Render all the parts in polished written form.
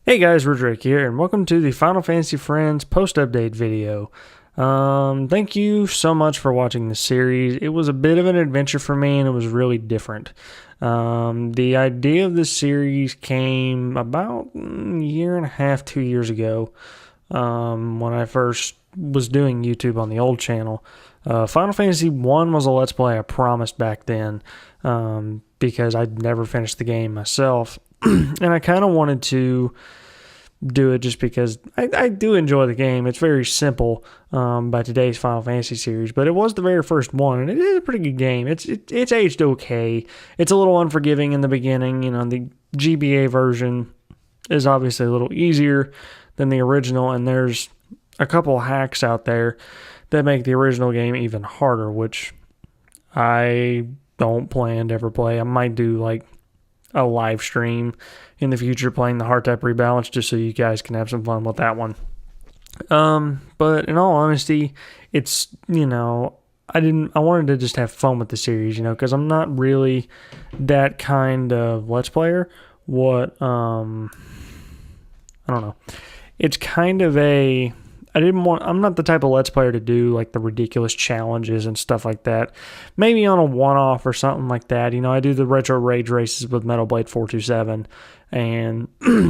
Hey guys, Roderick here, and welcome to the Final Fantasy Friends post-update video. Thank you so much for watching this series. It was a bit of an adventure for me, and it was really different. The idea of this series came about a year and a half, 2 years ago, when I first was doing YouTube on the old channel. Final Fantasy 1 was a Let's Play I promised back then, because I'd never finished the game myself. And I kind of wanted to do it just because I do enjoy the game. It's very simple by today's Final Fantasy series, but it was the very first one, and it is a pretty good game. It's aged okay. It's a little unforgiving in the beginning. You know, the GBA version is obviously a little easier than the original, and there's a couple hacks out there that make the original game even harder, which I don't plan to ever play. I might do like a live stream in the future playing the hard type rebalance just so you guys can have some fun with that one. But in all honesty, it's, I wanted to just have fun with the series, because I'm not really that kind of Let's Player. I don't know. It's kind of I'm not the type of Let's Player to do like the ridiculous challenges and stuff like that. Maybe on a one-off or something like that. I do the Retro Rage races with Metal Blade 427, and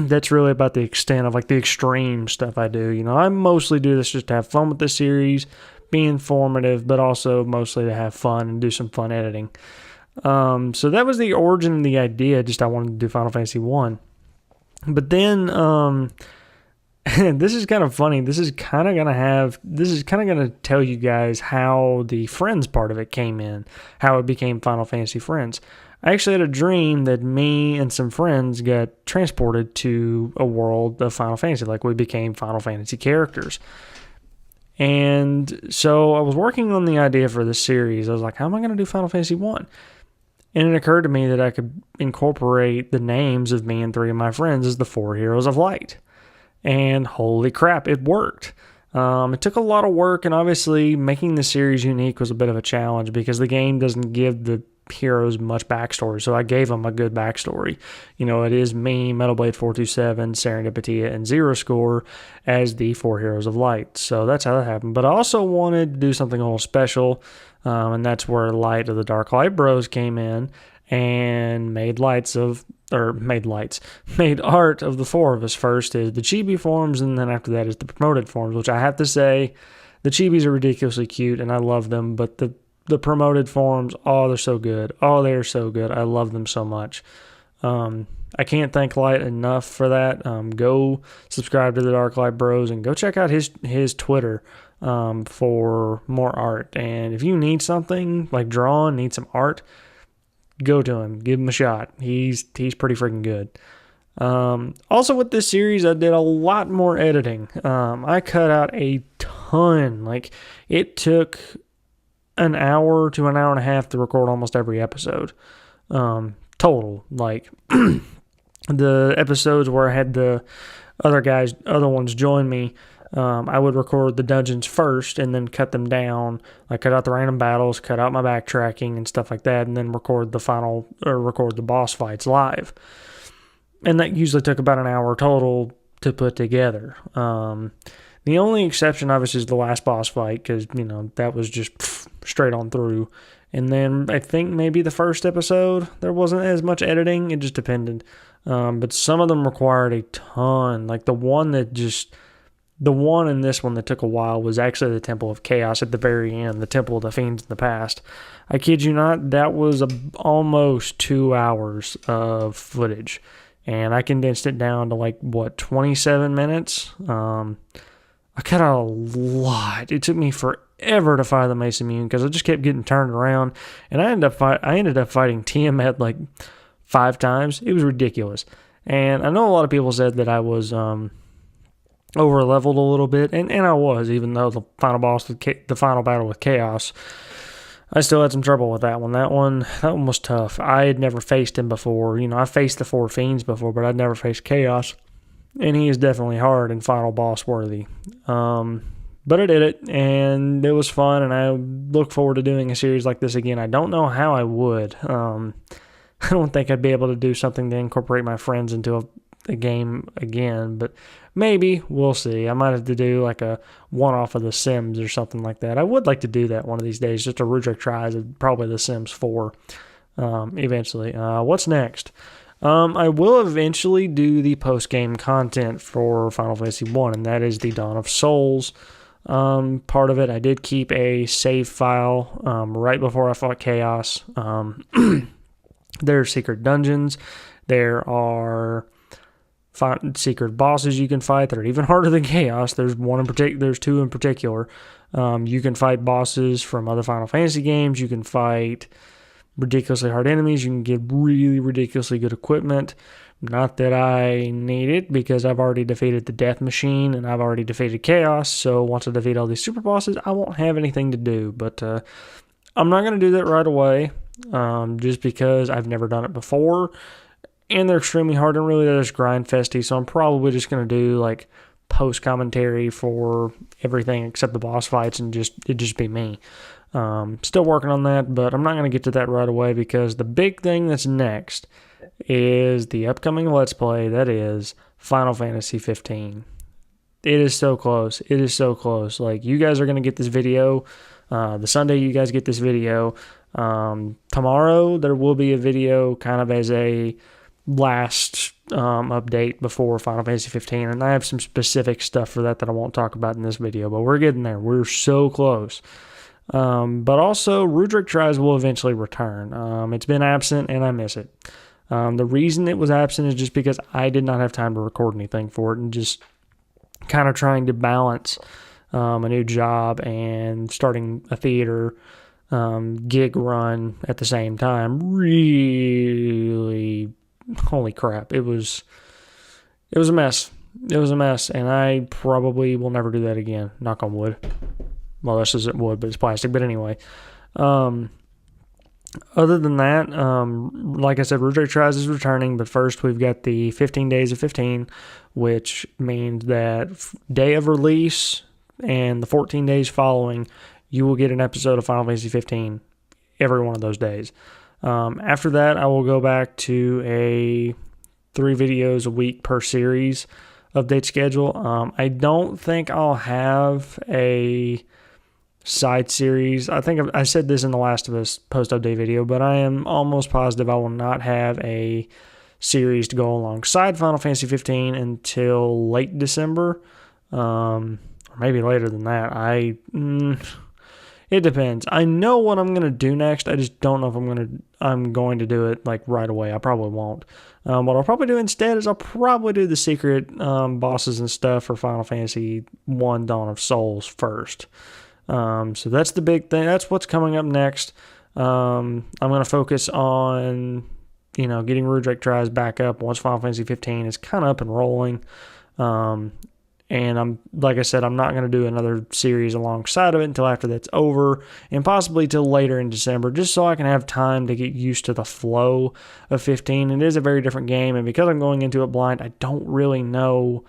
that's really about the extent of like the extreme stuff I do. I mostly do this just to have fun with the series, be informative, but also mostly to have fun and do some fun editing. So that was the origin of the idea, just I wanted to do Final Fantasy 1. But then, this is kind of funny. This is kind of going to tell you guys how the Friends part of it came in, how it became Final Fantasy Friends. I actually had a dream that me and some friends got transported to a world of Final Fantasy, like we became Final Fantasy characters. And so I was working on the idea for this series. I was like, how am I going to do Final Fantasy 1? And it occurred to me that I could incorporate the names of me and three of my friends as the four heroes of light. And holy crap, it worked. It took a lot of work, and obviously making the series unique was a bit of a challenge because the game doesn't give the heroes much backstory, so I gave them a good backstory. It is me, Metal Blade 427, Serendipity, and Zero Score as the four heroes of light. So that's how that happened. But I also wanted to do something a little special, and that's where Light of the Dark Light Bros came in and made art of the four of us. First is the chibi forms, and then after that is the promoted forms, which I have to say, the chibis are ridiculously cute, and I love them, but the promoted forms, they're so good. They're so good. I love them so much. I can't thank Light enough for that. Go subscribe to the Dark Light Bros, and go check out his Twitter for more art. And if you need something, like drawing, need some art, go to him, give him a shot. He's pretty freaking good. Also with this series, I did a lot more editing. I cut out a ton. Like, it took an hour to an hour and a half to record almost every episode. Total. Like, the episodes where I had the other ones join me, I would record the dungeons first and then cut them down. I cut out the random battles, cut out my backtracking and stuff like that, and then record the boss fights live. And that usually took about an hour total to put together. The only exception, obviously, is the last boss fight, because, that was just straight on through. And then I think maybe the first episode, there wasn't as much editing. It just depended. But some of them required a ton. Like, the one in this one that took a while was actually the Temple of Chaos at the very end, the Temple of the Fiends in the past. I kid you not, that was almost 2 hours of footage. And I condensed it down to 27 minutes? I cut out a lot. It took me forever to fight the Mace Immune because I just kept getting turned around. And I ended up fighting Tiamat 5 times. It was ridiculous. And I know a lot of people said that I was over leveled a little bit, and I was, even though the final battle with Chaos, I still had some trouble with that one. That one was tough. I had never faced him before. I faced the four fiends before, but I'd never faced Chaos, and he is definitely hard and final boss worthy. But I did it, and it was fun, and I look forward to doing a series like this again. I don't know how I would. I don't think I'd be able to do something to incorporate my friends into the game again, but maybe. We'll see. I might have to do like a one-off of The Sims or something like that. I would like to do that one of these days, just a Rudrick tries of probably The Sims 4 eventually. What's next? I will eventually do the post-game content for Final Fantasy 1, and that is the Dawn of Souls part of it. I did keep a save file right before I fought Chaos. There are secret dungeons. There are secret bosses you can fight that are even harder than Chaos. There's one in particular. There's two in particular. You can fight bosses from other Final Fantasy games. You can fight ridiculously hard enemies. You can get really ridiculously good equipment. Not that I need it, because I've already defeated the Death Machine and I've already defeated Chaos. So once I defeat all these super bosses, I won't have anything to do. But I'm not going to do that right away, just because I've never done it before. And they're extremely hard, and really they're just grind festy. So I'm probably just going to do like post commentary for everything except the boss fights, and it just be me. Still working on that, but I'm not going to get to that right away, because the big thing that's next is the upcoming Let's Play. That is Final Fantasy 15. It is so close. It is so close. Like, you guys are going to get this video the Sunday you guys get this video. Tomorrow there will be a video kind of as a last update before Final Fantasy 15, and I have some specific stuff for that I won't talk about in this video, but we're getting there. We're so close. But also, Rudrick Tries will eventually return. It's been absent, and I miss it. The reason it was absent is just because I did not have time to record anything for it, and just kind of trying to balance a new job and starting a theater gig run at the same time. Really, holy crap, it was a mess. It was a mess, and I probably will never do that again. Knock on wood. Well, this isn't wood, but it's plastic. But anyway, other than that, like I said, Rudrick Tries is returning. But first, we've got the 15 Days of 15, which means that day of release and the 14 days following, you will get an episode of Final Fantasy 15 every one of those days. After that, I will go back to a 3 videos a week per series update schedule. I don't think I'll have a side series. I think I said this in the Last of Us post-update video, but I am almost positive I will not have a series to go alongside Final Fantasy 15 until late December, or maybe later than that. It depends. I know what I'm going to do next. I just don't know if I'm going to do it like right away. I probably won't. What I'll probably do instead is I'll probably do the secret bosses and stuff for Final Fantasy 1 Dawn of Souls first. So that's the big thing. That's what's coming up next. I'm going to focus on, getting Rudrick Tries back up once Final Fantasy 15 is kind of up and rolling. And like I said, I'm not going to do another series alongside of it until after that's over, and possibly till later in December, just so I can have time to get used to the flow of 15. It is a very different game, and because I'm going into it blind, I don't really know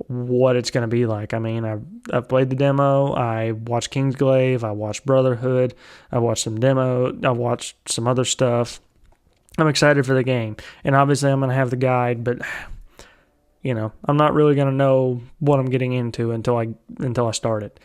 what it's going to be like. I mean, I've played the demo, I watched Kingsglaive, I watched Brotherhood, I watched some demo, I watched some other stuff. I'm excited for the game, and obviously I'm going to have the guide, but I'm not really going to know what I'm getting into until I start it.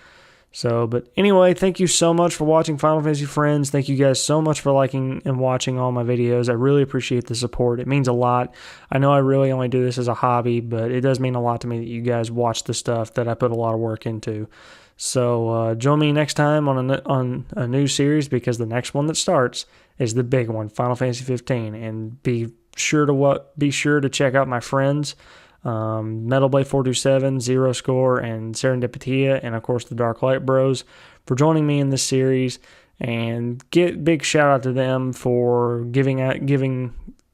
So, but anyway, thank you so much for watching Final Fantasy Friends. Thank you guys so much for liking and watching all my videos. I really appreciate the support. It means a lot. I know I really only do this as a hobby, but it does mean a lot to me that you guys watch the stuff that I put a lot of work into. So join me next time on a new series, because the next one that starts is the big one, Final Fantasy 15. And be sure to check out my friends, Metal Blade 427, Zero Score, and Serendipitia, and of course the Dark Light Bros, for joining me in this series. And big shout out to them for giving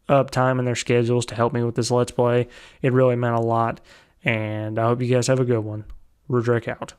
up time in their schedules to help me with this Let's Play. It really meant a lot, and I hope you guys have a good one. Rudrick out.